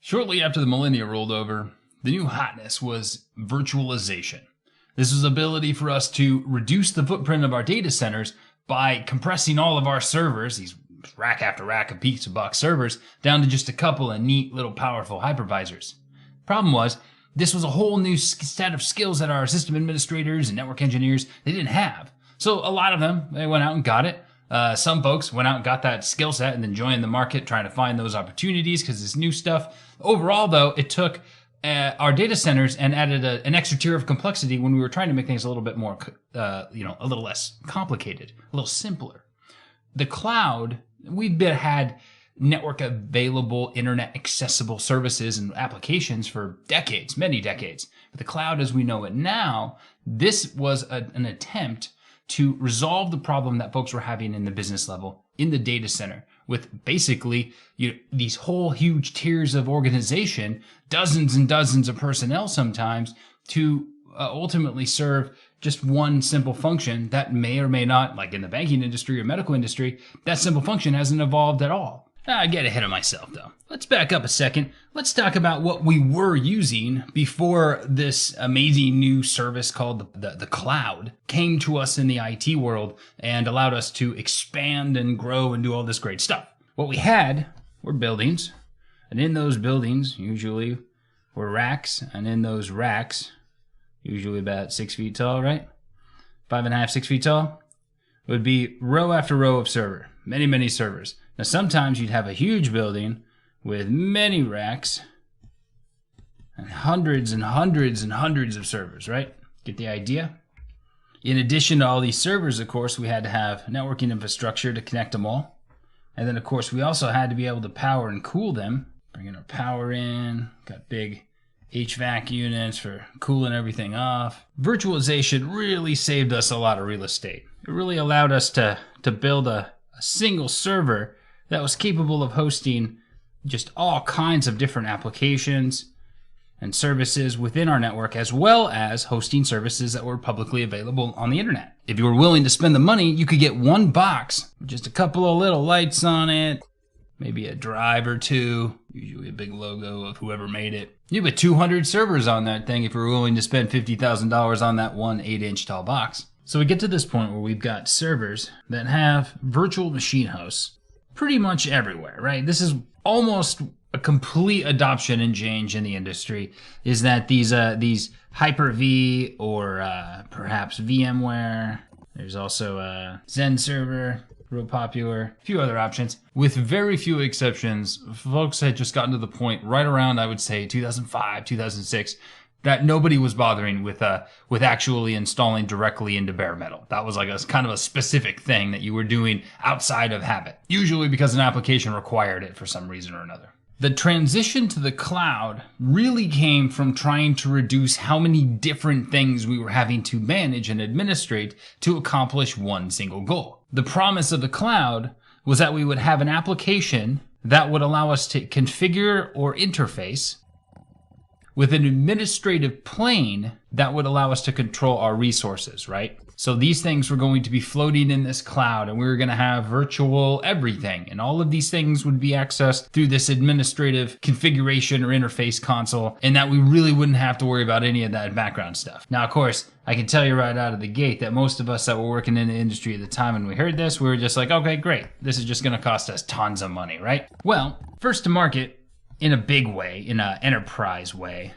Shortly after the millennia rolled over, the new hotness was virtualization. This was the ability for us to reduce the footprint of our data centers by compressing all of our servers, these rack after rack of pizza box servers, down to just a couple of neat little powerful hypervisors. Problem was, this was a whole new set of skills that our system administrators and network engineers, they didn't have. So a lot of them, they went out and got it. Some folks went out and got that skill set and then joined the market trying to find those opportunities because it's new stuff. Overall, though, it took our data centers and added an extra tier of complexity when we were trying to make things a little bit more, a little less complicated, a little simpler. The cloud, we've had network available, internet accessible services and applications for decades, many decades. But the cloud as we know it now, this was an attempt to resolve the problem that folks were having in the business level, in the data center, with basically these whole huge tiers of organization, dozens and dozens of personnel sometimes, to ultimately serve just one simple function that may or may not, like in the banking industry or medical industry, that simple function hasn't evolved at all. I get ahead of myself, though. Let's back up a second. Let's talk about what we were using before this amazing new service called the cloud came to us in the IT world and allowed us to expand and grow and do all this great stuff. What we had were buildings, and in those buildings, usually, were racks, and in those racks, usually about 6 feet tall, right? 5.5, 6 feet tall, would be row after row of server. Many, many servers. Now, sometimes you'd have a huge building with many racks and hundreds and hundreds and hundreds of servers, right? Get the idea? In addition to all these servers, of course, we had to have networking infrastructure to connect them all. And then, of course, we also had to be able to power and cool them. Bringing our power in, got big HVAC units for cooling everything off. Virtualization really saved us a lot of real estate. It really allowed us to build a single server that was capable of hosting just all kinds of different applications and services within our network, as well as hosting services that were publicly available on the internet. If you were willing to spend the money, you could get one box with just a couple of little lights on it, maybe a drive or two, usually a big logo of whoever made it. You put 200 servers on that thing if you were willing to spend $50,000 on that one 8-inch tall box. So we get to this point where we've got servers that have virtual machine hosts pretty much everywhere, right? This is almost a complete adoption and change in the industry, is that these Hyper-V or perhaps VMware, there's also Zen server, real popular, a few other options. With very few exceptions, folks had just gotten to the point right around, I would say, 2005, 2006, that nobody was bothering with actually installing directly into bare metal. That was like a kind of a specific thing that you were doing outside of habit, usually because an application required it for some reason or another. The transition to the cloud really came from trying to reduce how many different things we were having to manage and administrate to accomplish one single goal. The promise of the cloud was that we would have an application that would allow us to configure or interface with an administrative plane that would allow us to control our resources, right? So these things were going to be floating in this cloud, and we were going to have virtual everything. And all of these things would be accessed through this administrative configuration or interface console, and that we really wouldn't have to worry about any of that background stuff. Now, of course, I can tell you right out of the gate that most of us that were working in the industry at the time when we heard this, we were just like, okay, great. This is just going to cost us tons of money, right? Well, first to market, in a big way, in an enterprise way,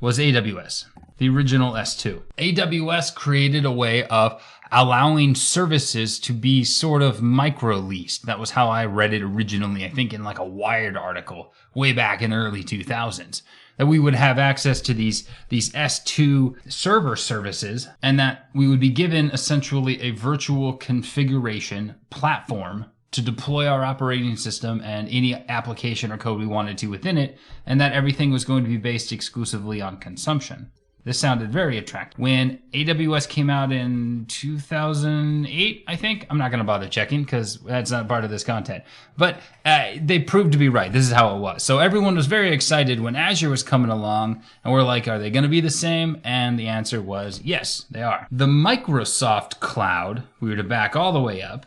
was AWS, the original S2. AWS created a way of allowing services to be sort of micro-leased. That was how I read it originally, I think in like a Wired article way back in the early 2000s. That we would have access to these S2 server services, and that we would be given essentially a virtual configuration platform to deploy our operating system and any application or code we wanted to within it, and that everything was going to be based exclusively on consumption. This sounded very attractive. When AWS came out in 2008, I think, I'm not going to bother checking because that's not part of this content, but they proved to be right. This is how it was. So everyone was very excited when Azure was coming along, and we're like, are they going to be the same? And the answer was yes, they are. The Microsoft cloud, we were to back all the way up,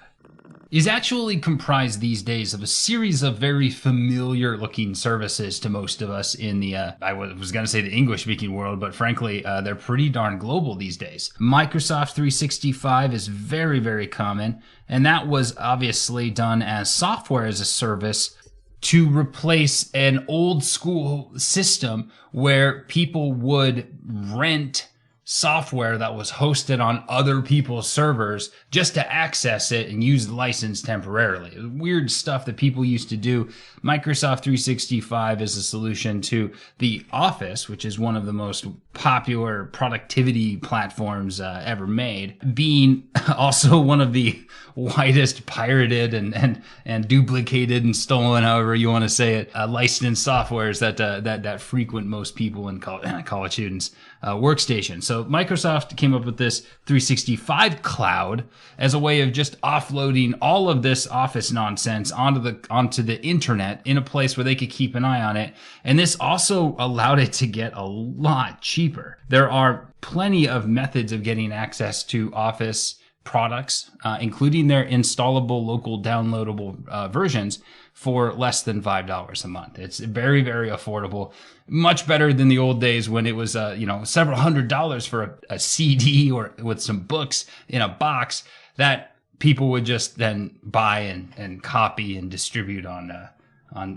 is actually comprised these days of a series of very familiar looking services to most of us in the, I was going to say the English speaking world, but frankly, they're pretty darn global these days. Microsoft 365 is very, very common, and that was obviously done as software as a service to replace an old school system where people would rent software that was hosted on other people's servers just to access it and use the license temporarily. Weird stuff that people used to do. Microsoft 365 is a solution to the Office, which is one of the most popular productivity platforms ever made, being also one of the widest pirated and duplicated and stolen, however you want to say it, licensed softwares that frequent most people in college students' workstations. So Microsoft came up with this 365 cloud as a way of just offloading all of this Office nonsense onto the internet in a place where they could keep an eye on it. And this also allowed it to get a lot cheaper. There are plenty of methods of getting access to Office products, including their installable, local, downloadable versions for less than $5 a month. It's very, very affordable. Much better than the old days when it was, several $100s for a CD or with some books in a box that people would just then buy and copy and distribute on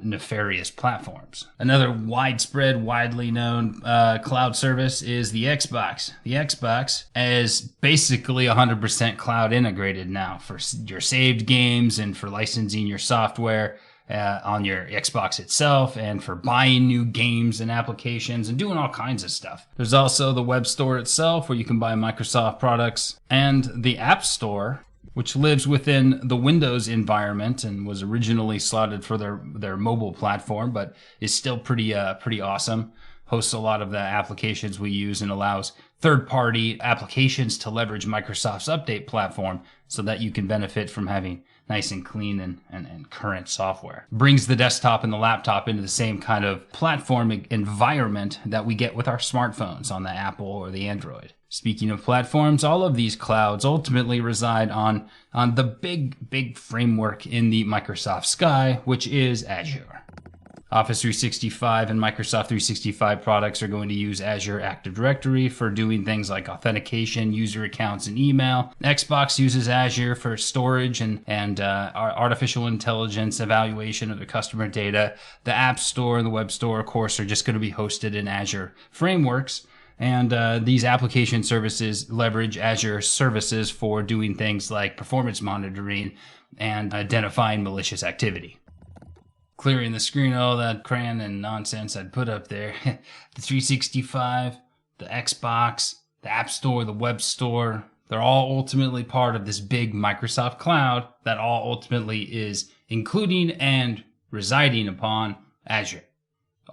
nefarious platforms. Another widespread, widely known cloud service is the Xbox. The Xbox is basically 100% cloud integrated now for your saved games and for licensing your software on your Xbox itself and for buying new games and applications and doing all kinds of stuff. There's also the web store itself where you can buy Microsoft products, and the App Store, which lives within the Windows environment and was originally slotted for their mobile platform, but is still pretty awesome. Hosts a lot of the applications we use and allows third-party applications to leverage Microsoft's update platform so that you can benefit from having nice and clean and current software. Brings the desktop and the laptop into the same kind of platform environment that we get with our smartphones on the Apple or the Android. Speaking of platforms, all of these clouds ultimately reside on the big framework in the Microsoft sky, which is Azure. Office 365 and Microsoft 365 products are going to use Azure Active Directory for doing things like authentication, user accounts, and email. Xbox uses Azure for storage and artificial intelligence evaluation of the customer data. The App Store and the Web Store, of course, are just going to be hosted in Azure frameworks. And these application services leverage Azure services for doing things like performance monitoring and identifying malicious activity. Clearing the screen of all that crayon and nonsense I'd put up there. The 365, the Xbox, the App Store, the Web Store, they're all ultimately part of this big Microsoft cloud that all ultimately is including and residing upon Azure.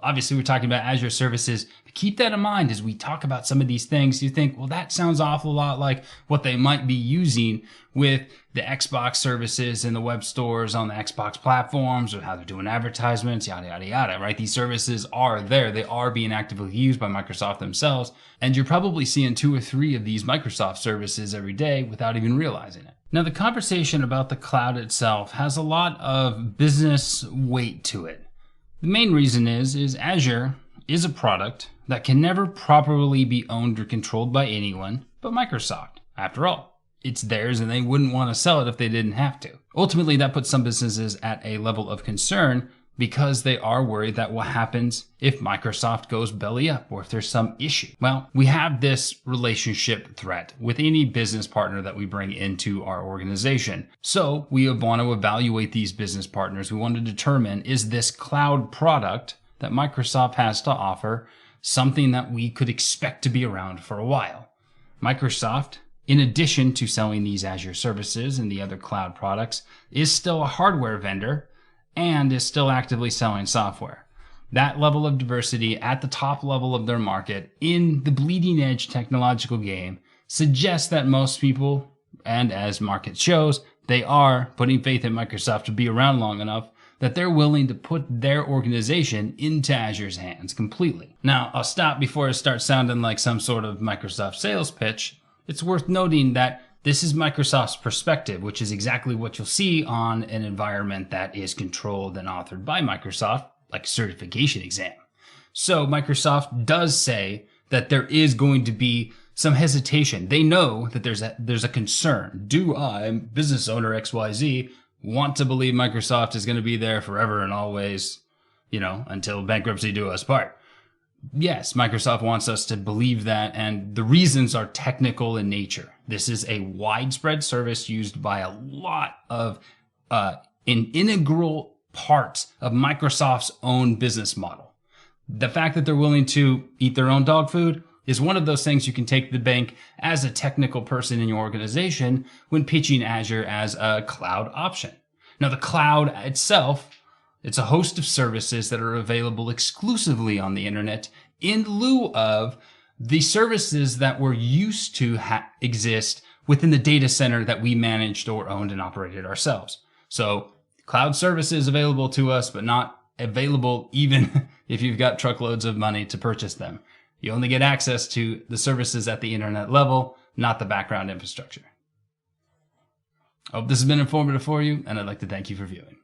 Obviously, we're talking about Azure services. Keep that in mind as we talk about some of these things. You think, well, that sounds an awful lot like what they might be using with the Xbox services and the web stores on the Xbox platforms, or how they're doing advertisements, yada, yada, yada, right? These services are there. They are being actively used by Microsoft themselves. And you're probably seeing 2 or 3 of these Microsoft services every day without even realizing it. Now, the conversation about the cloud itself has a lot of business weight to it. The main reason is Azure is a product that can never properly be owned or controlled by anyone but Microsoft. After all, it's theirs and they wouldn't want to sell it if they didn't have to. Ultimately, that puts some businesses at a level of concern because they are worried that what happens if Microsoft goes belly up or if there's some issue. Well, we have this relationship threat with any business partner that we bring into our organization. So we want to evaluate these business partners. We want to determine, is this cloud product that Microsoft has to offer something that we could expect to be around for a while? Microsoft, in addition to selling these Azure services and the other cloud products, is still a hardware vendor and is still actively selling software. That level of diversity at the top level of their market in the bleeding edge technological game suggests that most people, and as market shows, they are putting faith in Microsoft to be around long enough that they're willing to put their organization into Azure's hands completely. Now, I'll stop before it starts sounding like some sort of Microsoft sales pitch. It's worth noting that This is Microsoft's perspective, which is exactly what you'll see on an environment that is controlled and authored by Microsoft, like a certification exam. So Microsoft does say that there is going to be some hesitation. They know that there's a concern. Do I, business owner XYZ, want to believe Microsoft is going to be there forever and always, until bankruptcy do us part? Yes, Microsoft wants us to believe that, and the reasons are technical in nature. This is a widespread service used by a lot of an integral parts of Microsoft's own business model. The fact that they're willing to eat their own dog food is one of those things you can take to the bank as a technical person in your organization when pitching Azure as a cloud option. Now, the cloud itself, it's a host of services that are available exclusively on the internet in lieu of the services that were used to exist within the data center that we managed or owned and operated ourselves. So cloud services available to us, but not available even if you've got truckloads of money to purchase them. You only get access to the services at the internet level, not the background infrastructure. I hope this has been informative for you, and I'd like to thank you for viewing.